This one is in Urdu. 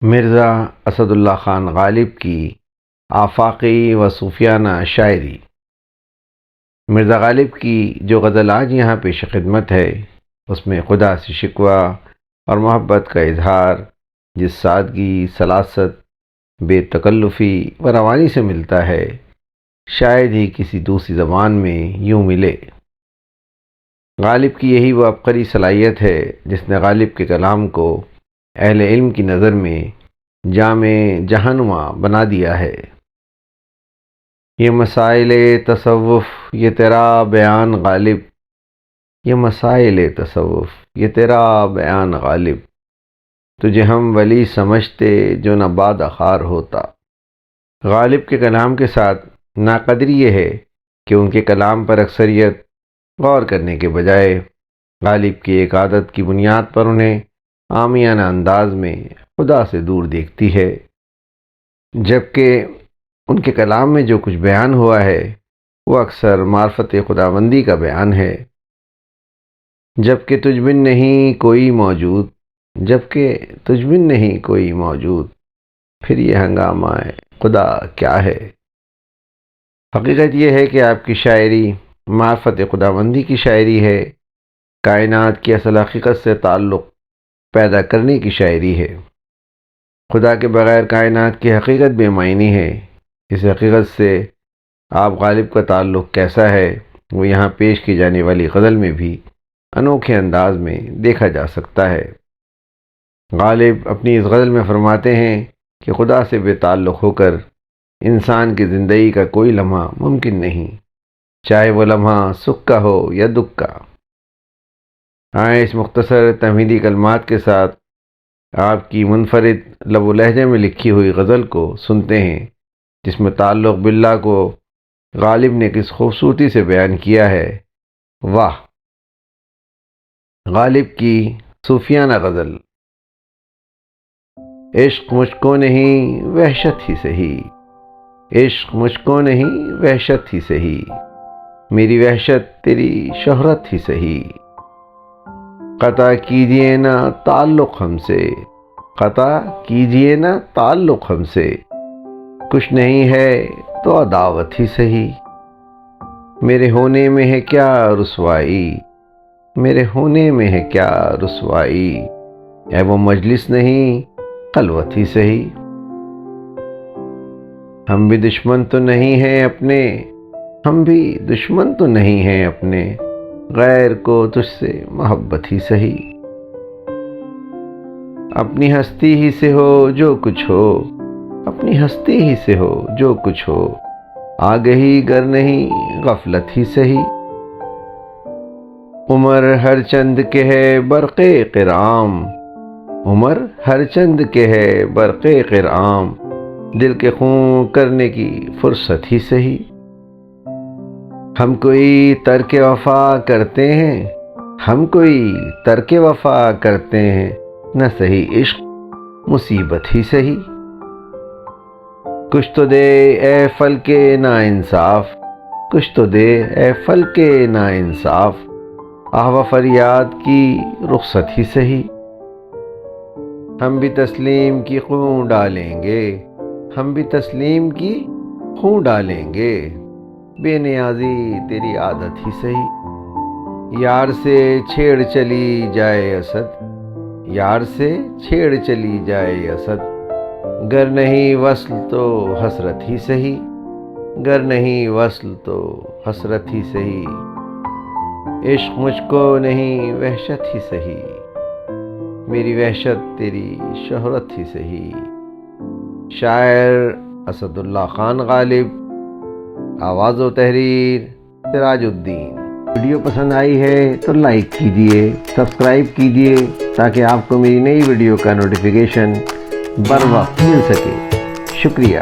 مرزا اسد اللہ خان غالب کی آفاقی و صوفیانہ شاعری۔ مرزا غالب کی جو غزل آج یہاں پیش خدمت ہے، اس میں خدا سے شکوہ اور محبت کا اظہار جس سادگی، سلاست، بے تکلفی و روانی سے ملتا ہے، شاید ہی کسی دوسری زبان میں یوں ملے۔ غالب کی یہی وہ عبقری صلاحیت ہے جس نے غالب کے کلام کو اہل علم کی نظر میں جامع جہانما بنا دیا ہے۔ یہ مسائل تصوف یہ تیرا بیان غالب، یہ مسائل تصوف یہ تیرا بیان غالب، تجھے ہم ولی سمجھتے جو نہ باد خار ہوتا۔ غالب کے کلام کے ساتھ ناقدری یہ ہے کہ ان کے کلام پر اکثریت غور کرنے کے بجائے غالب کی ایک عادت کی بنیاد پر انہیں عامیانہ انداز میں خدا سے دور دیکھتی ہے، جبکہ ان کے کلام میں جو کچھ بیان ہوا ہے وہ اکثر معرفت خداوندی کا بیان ہے۔ جبکہ تجھ بن نہیں کوئی موجود، جبکہ تجھ بن نہیں کوئی موجود، پھر یہ ہنگامہ خدا کیا ہے۔ حقیقت یہ ہے کہ آپ کی شاعری معرفت خداوندی کی شاعری ہے، کائنات کی اصل حقیقت سے تعلق پیدا کرنے کی شاعری ہے۔ خدا کے بغیر کائنات کی حقیقت بے معنی ہے۔ اس حقیقت سے آپ غالب کا تعلق کیسا ہے وہ یہاں پیش کی جانے والی غزل میں بھی انوکھے انداز میں دیکھا جا سکتا ہے۔ غالب اپنی اس غزل میں فرماتے ہیں کہ خدا سے بے تعلق ہو کر انسان کی زندگی کا کوئی لمحہ ممکن نہیں، چاہے وہ لمحہ سکھ کا ہو یا دکھ کا۔ آئیں اس مختصر تمہیدی کلمات کے ساتھ آپ کی منفرد لب و لہجے میں لکھی ہوئی غزل کو سنتے ہیں، جس میں تعلق باللہ کو غالب نے کس خوبصورتی سے بیان کیا ہے۔ واہ! غالب کی صوفیانہ غزل۔ عشق مجھ کو نہیں وحشت ہی سہی، عشق مجھ کو نہیں وحشت ہی سہی، میری وحشت تیری شہرت ہی سہی، قطع کیجئے نہ تعلق ہم سے، قطع کیجئے نہ تعلق ہم سے، کچھ نہیں ہے تو عداوت ہی سہی، میرے ہونے میں ہے کیا رسوائی، میرے ہونے میں ہے کیا رسوائی، ہے وہ مجلس نہیں خلوت ہی سہی، ہم بھی دشمن تو نہیں ہیں اپنے، ہم بھی دشمن تو نہیں ہیں اپنے، غیر کو تجھ سے محبت ہی سہی، اپنی ہستی ہی سے ہو جو کچھ ہو، اپنی ہستی ہی سے ہو جو کچھ ہو، آگہی گر نہیں غفلت ہی سہی، عمر ہر چند کے ہے برق قرام، عمر ہر چند کے ہے برق قرام، دل کے خون کرنے کی فرصت ہی سہی، ہم کوئی ترک وفا کرتے ہیں، ہم کوئی ترک وفا کرتے ہیں، نہ صحیح عشق مصیبت ہی سہی، کچھ تو دے اے فلک نا انصاف، کچھ تو دے اے فلک نا انصاف، آہ و فریاد کی رخصت ہی سہی، ہم بھی تسلیم کی خون ڈالیں گے، ہم بھی تسلیم کی خون ڈالیں گے، بے نیازی تیری عادت ہی سہی، یار سے چھیڑ چلی جائے اسد، یار سے چھیڑ چلی جائے اسد، گر نہیں وصل تو حسرت ہی سہی، گر نہیں وصل تو حسرت ہی سہی، عشق مجھ کو نہیں وحشت ہی سہی، میری وحشت تیری شہرت ہی سہی۔ شاعر اسد اللہ خان غالب، آواز و تحریر سراج الدین۔ ویڈیو پسند آئی ہے تو لائک کیجئے، سبسکرائب کیجئے تاکہ آپ کو میری نئی ویڈیو کا نوٹیفیکیشن بر وقت مل سکے۔ شکریہ۔